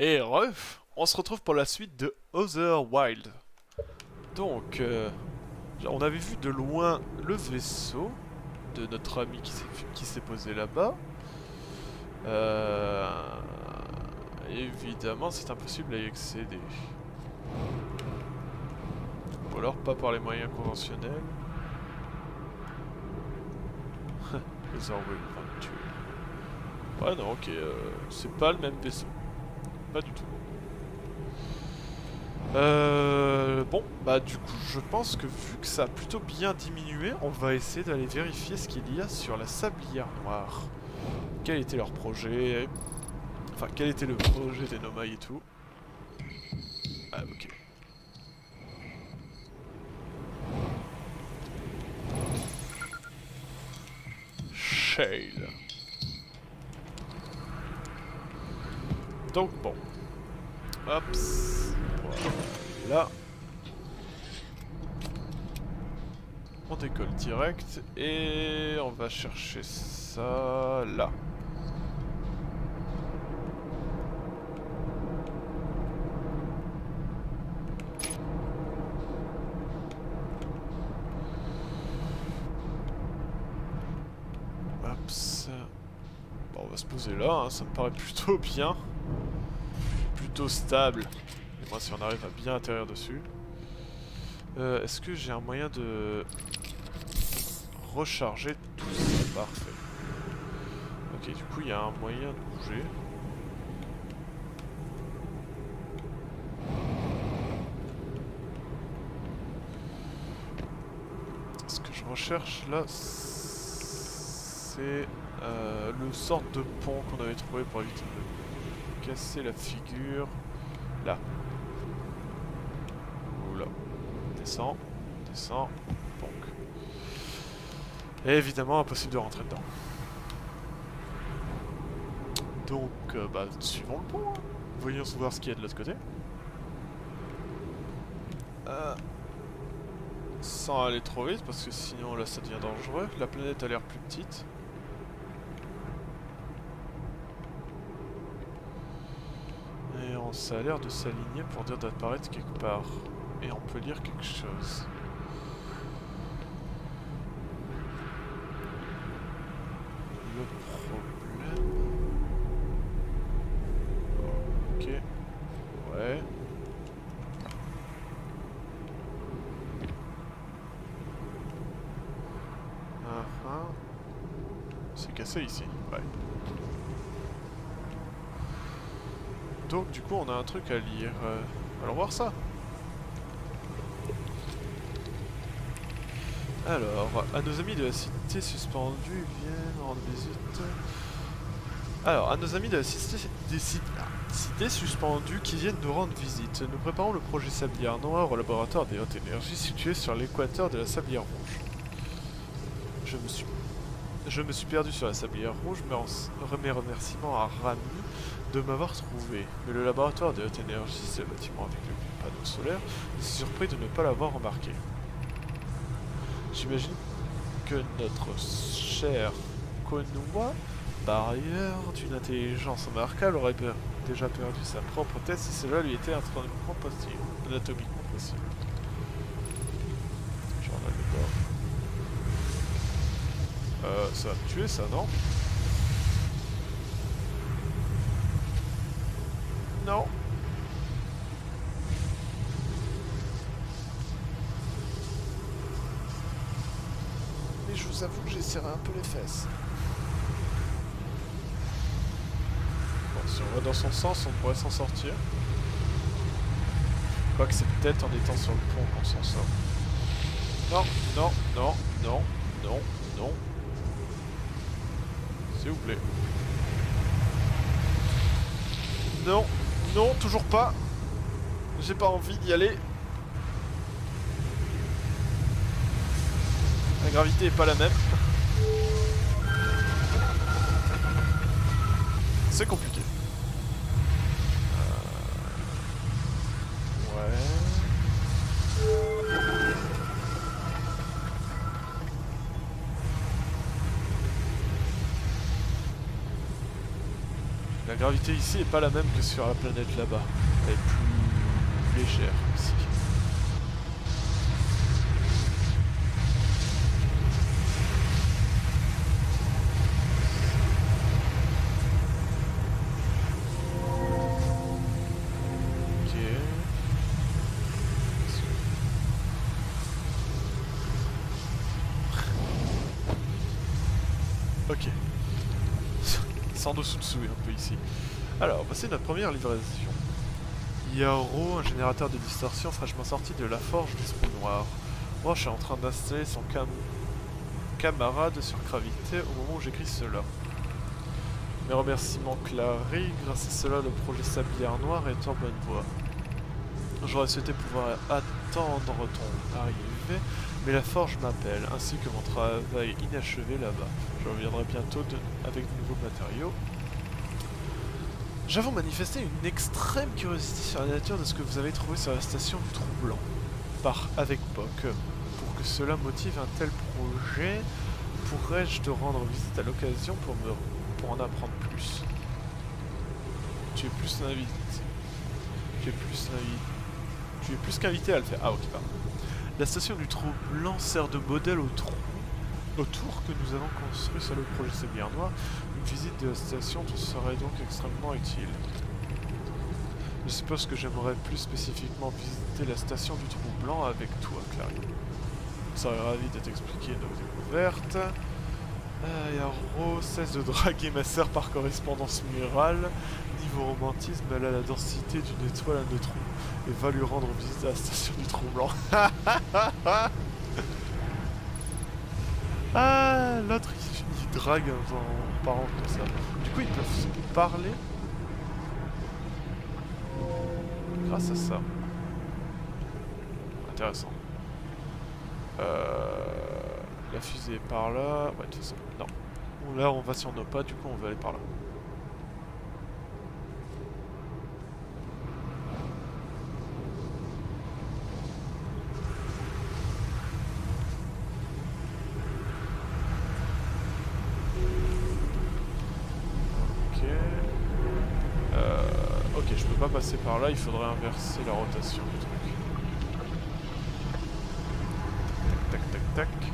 Et ref, on se retrouve pour la suite de Other Wild. Donc, on avait vu de loin le vaisseau de notre ami qui s'est posé là-bas. Évidemment, c'est impossible à y accéder. Ou alors pas par les moyens conventionnels. Other Wild 22. Ouais, non, ok, c'est pas le même vaisseau. Pas du tout. Bon, bah du coup, je pense que vu que ça a plutôt bien diminué, on va essayer d'aller vérifier ce qu'il y a sur la sablière noire. Quel était leur projet? Enfin, quel était le projet des Nomai et tout. Ah, ok. Shale. Donc bon. Hop. Voilà. On décolle direct et on va chercher ça là. Hop. Bon, on va se poser là, hein, ça me paraît plutôt bien. Plutôt stable. Et moi si on arrive à bien atterrir dessus. Est-ce que j'ai un moyen de recharger tout ça? Parfait. Ok, du coup il y a un moyen de bouger. Ce que je recherche là, c'est le sort de pont qu'on avait trouvé pour éviter de casser la figure. Là. Oula. Descends. Descends. Donc. Et évidemment, impossible de rentrer dedans. Donc, bah, suivons le pont. Hein. Voyons voir ce qu'il y a de l'autre côté. Sans aller trop vite, parce que sinon, là, ça devient dangereux. La planète a l'air plus petite. Et ça a l'air de s'aligner pour dire d'apparaître quelque part. Et on peut lire quelque chose. Le problème... Ok. Ouais. C'est cassé ici. Ouais. Donc du coup on a un truc à lire. Allons voir ça. Alors, à nos amis de la cité suspendue, ils viennent rendre visite. Alors, à nos amis de la cité suspendue qui viennent nous rendre visite, nous préparons le projet Sablière Noire au laboratoire des hautes énergies situé sur l'équateur de la Sablière Rouge. Je me suis perdu sur la Sablière Rouge, mais mes remerciements à Rami de m'avoir trouvé. Mais le laboratoire des hautes énergies, c'est le bâtiment avec le panneau solaire, je suis surpris de ne pas l'avoir remarqué. J'imagine que notre cher Konoha, par ailleurs d'une intelligence remarquable, aurait déjà perdu sa propre tête si cela lui était anatomiquement possible. Journal de bord. Ça va me tuer ça, non? Non. Mais je vous avoue que j'ai serré un peu les fesses. Bon, si on va dans son sens, on pourrait s'en sortir. Quoique c'est peut-être en étant sur le pont qu'on s'en sort. Non, non, non, non, non, non. S'il vous plaît. Non, non, toujours pas. J'ai pas envie d'y aller. La gravité est pas la même. C'est compliqué. Ouais. gravité ici n'est pas la même que sur la planète là-bas. Elle est plus légère ici. Ok. Sans dessous-dessous un peu ici. Alors, voici notre première livraison. Yaro, un générateur de distorsion fraîchement sorti de la forge des trous noirs. Roche est en train d'installer son camarade sur gravité au moment où j'écris cela. Mes remerciements Clary, grâce à cela le projet Sablière Noire est en bonne voie. J'aurais souhaité pouvoir attendre ton arrivée, mais la forge m'appelle, ainsi que mon travail inachevé là-bas. Je reviendrai bientôt avec de nouveaux matériaux. J'avoue manifester une extrême curiosité sur la nature de ce que vous avez trouvé sur la station du Troublant. Avec POC. Pour que cela motive un tel projet, pourrais-je te rendre visite à l'occasion pour en apprendre plus? Tu es plus qu'invité à le faire. Ah ok, pardon. La station du Troublant sert de modèle au tour que nous avons construit sur le projet Sablière Noire. Une visite de la station te serait donc extrêmement utile. Je suppose que j'aimerais plus spécifiquement visiter la station du Troublant avec toi, Clary. Je serais ravi de t'expliquer nos découvertes. Yaro cesse de draguer ma sœur par correspondance murale. Niveau romantisme, elle a la densité d'une étoile à neutrons et va lui rendre visite à la station du Troublant. Ah, l'autre il drague en parlant comme ça. Du coup, ils peuvent se parler grâce à ça. Intéressant. La fusée est par là. Ouais, de toute façon, non. Là, on va sur nos pas, du coup, on va aller par là. Ok, je peux pas passer par là, il faudrait inverser la rotation du truc. Tac, tac, tac, tac.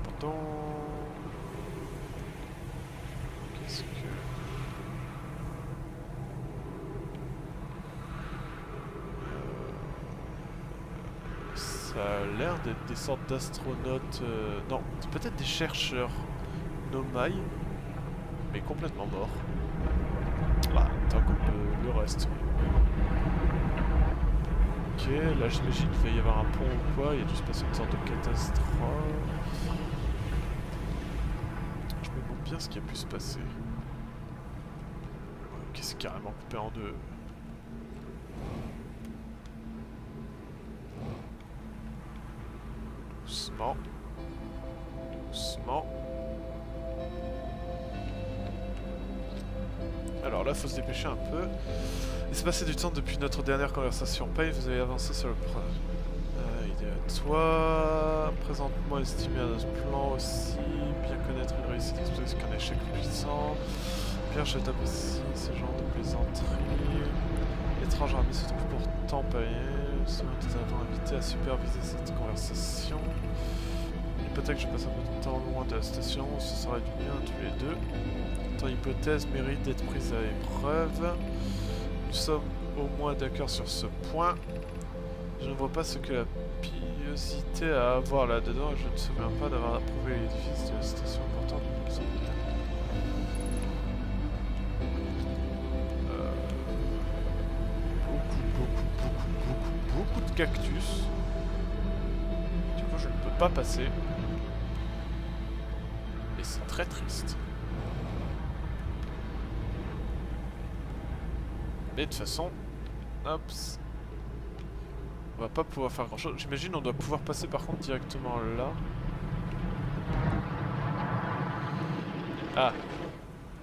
Montons. Qu'est-ce que... Ça a l'air d'être des sortes d'astronautes... Non, c'est peut-être des chercheurs Nomai, mais complètement morts. Ah, tant comme le reste. Ok, là j'imagine qu'il va y avoir un pont ou quoi, il y a dû se passer une sorte de catastrophe. Je me demande bien ce qui a pu se passer. Ok, c'est carrément coupé en deux. Doucement. Doucement. Alors là, faut se dépêcher un peu. Il s'est passé du temps depuis notre dernière conversation. Paye, vous avez avancé sur le projet. Idée à toi. Présentement estimé à notre plan aussi. Bien connaître une réussite explosive qu'un échec puissant. Pierre, je t'apprécie ce genre de plaisanterie. L'étrange armée se trouve pourtant payée. Nous avons invité à superviser cette conversation. L'hypothèque que je passe un peu de temps loin de la station, ce serait du bien tous les deux. Ton hypothèse mérite d'être prise à épreuve. Nous sommes au moins d'accord sur ce point. Je ne vois pas ce que la piosité a à voir là-dedans et je ne me souviens pas d'avoir approuvé l'édifice de la station pourtant nous sommes bien. Beaucoup de cactus. Du coup je ne peux pas passer. Et c'est très triste. Mais de toute façon, hop, on va pas pouvoir faire grand chose. J'imagine on doit pouvoir passer par contre directement là. Ah.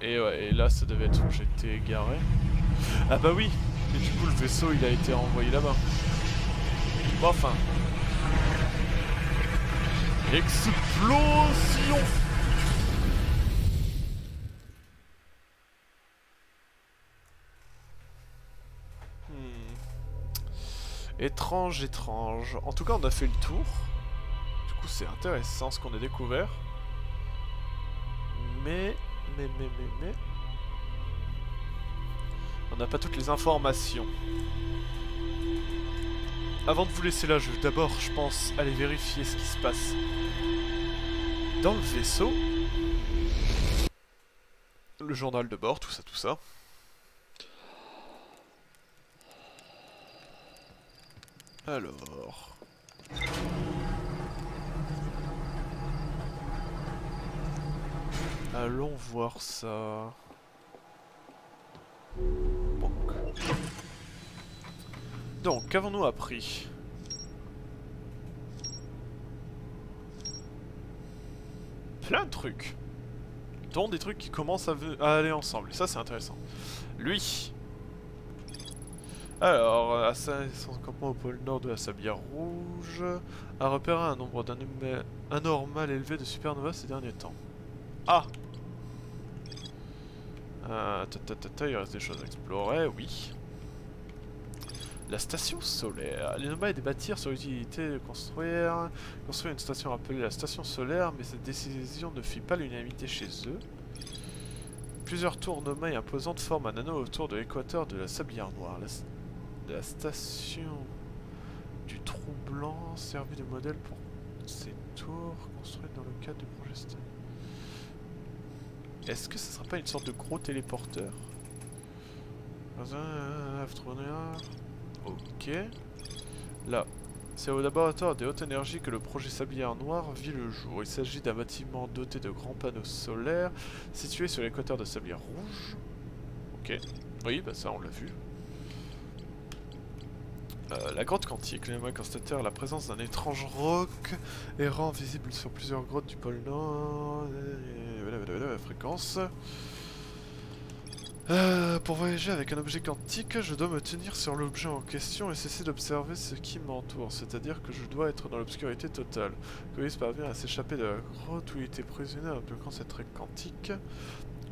Et ouais, et là ça devait être où j'étais garé. Ah bah oui. Et du coup le vaisseau il a été envoyé là-bas. Bon, enfin. Explosion! Étrange, étrange. En tout cas, on a fait le tour. Du coup, c'est intéressant ce qu'on a découvert. Mais... On n'a pas toutes les informations. Avant de vous laisser là, je vais d'abord, je pense, aller vérifier ce qui se passe dans le vaisseau. Le journal de bord, tout ça, tout ça. Alors... Allons voir ça. Donc, qu'avons-nous appris? Plein de trucs. Dont des trucs qui commencent à aller ensemble. Et ça, c'est intéressant. Lui. Alors, son campement au pôle nord de la Sablière Rouge a repéré un nombre anormal élevé de supernovas ces derniers temps. Ah! Il reste des choses à explorer, oui. La station solaire. Les nomades bâtirent sur l'utilité de construire une station appelée la station solaire, mais cette décision ne fit pas l'unanimité chez eux. Plusieurs tours nommées imposantes forment un anneau autour de l'équateur de la Sablière Noire. La station du Trou Blanc servit de modèle pour ces tours construites dans le cadre du projet Stan. Est-ce que ce sera pas une sorte de gros téléporteur? Ok. Là, c'est au laboratoire des hautes énergies que le projet Sablière Noire vit le jour. Il s'agit d'un bâtiment doté de grands panneaux solaires situé sur l'équateur de Sablière Rouge. Ok. Oui, bah ça on l'a vu. La grotte quantique. Les humains constatèrent la présence d'un étrange roc errant visible sur plusieurs grottes du pôle Nord. La fréquence. Pour voyager avec un objet quantique, je dois me tenir sur l'objet en question et cesser d'observer ce qui m'entoure. C'est-à-dire que je dois être dans l'obscurité totale. Colis parvient à s'échapper de la grotte où il était prisonnier en bloquant cette règle quantique.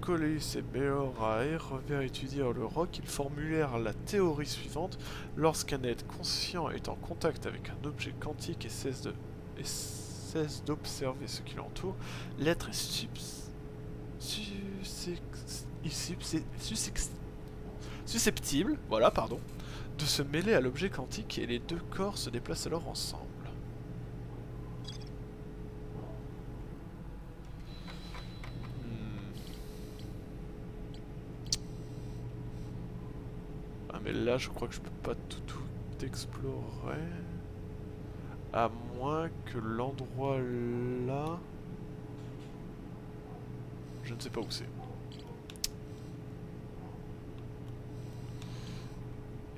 Colis et Beorae revinrent étudier le roc. Ils formulèrent la théorie suivante. Lorsqu'un être conscient est en contact avec un objet quantique et cesse d'observer ce qui l'entoure, l'être est susceptible, voilà, pardon, de se mêler à l'objet quantique et les deux corps se déplacent alors ensemble. Ah mais là je crois que je peux pas tout explorer. À moins que l'endroit là... Je ne sais pas où c'est.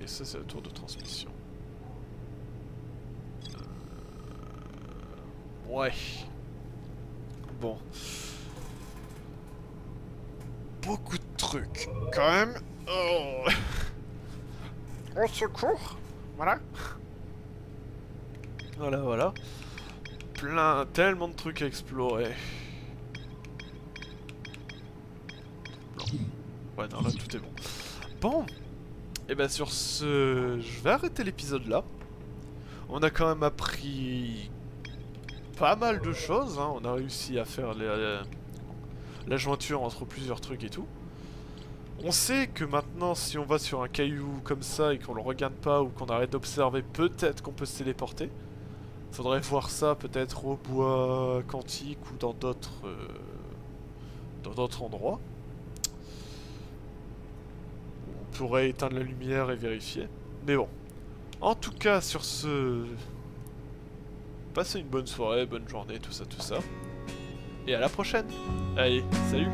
Et ça c'est la tour de transmission. Ouais. Bon. Beaucoup de trucs. Quand même. Oh. Au secours. Voilà. Voilà. Tellement de trucs à explorer. Ouais, non, là tout est bon. Bon. Et ben sur ce, je vais arrêter l'épisode là. On a quand même appris pas mal de choses, hein. On a réussi à faire la jointure entre plusieurs trucs et tout. On sait que maintenant, si on va sur un caillou comme ça et qu'on le regarde pas ou qu'on arrête d'observer, peut-être qu'on peut se téléporter. Faudrait voir ça peut-être au bois quantique ou dans d'autres endroits. On pourrait éteindre la lumière et vérifier. Mais bon. En tout cas, sur ce... Passez une bonne soirée, bonne journée, tout ça. Et à la prochaine. Allez, salut.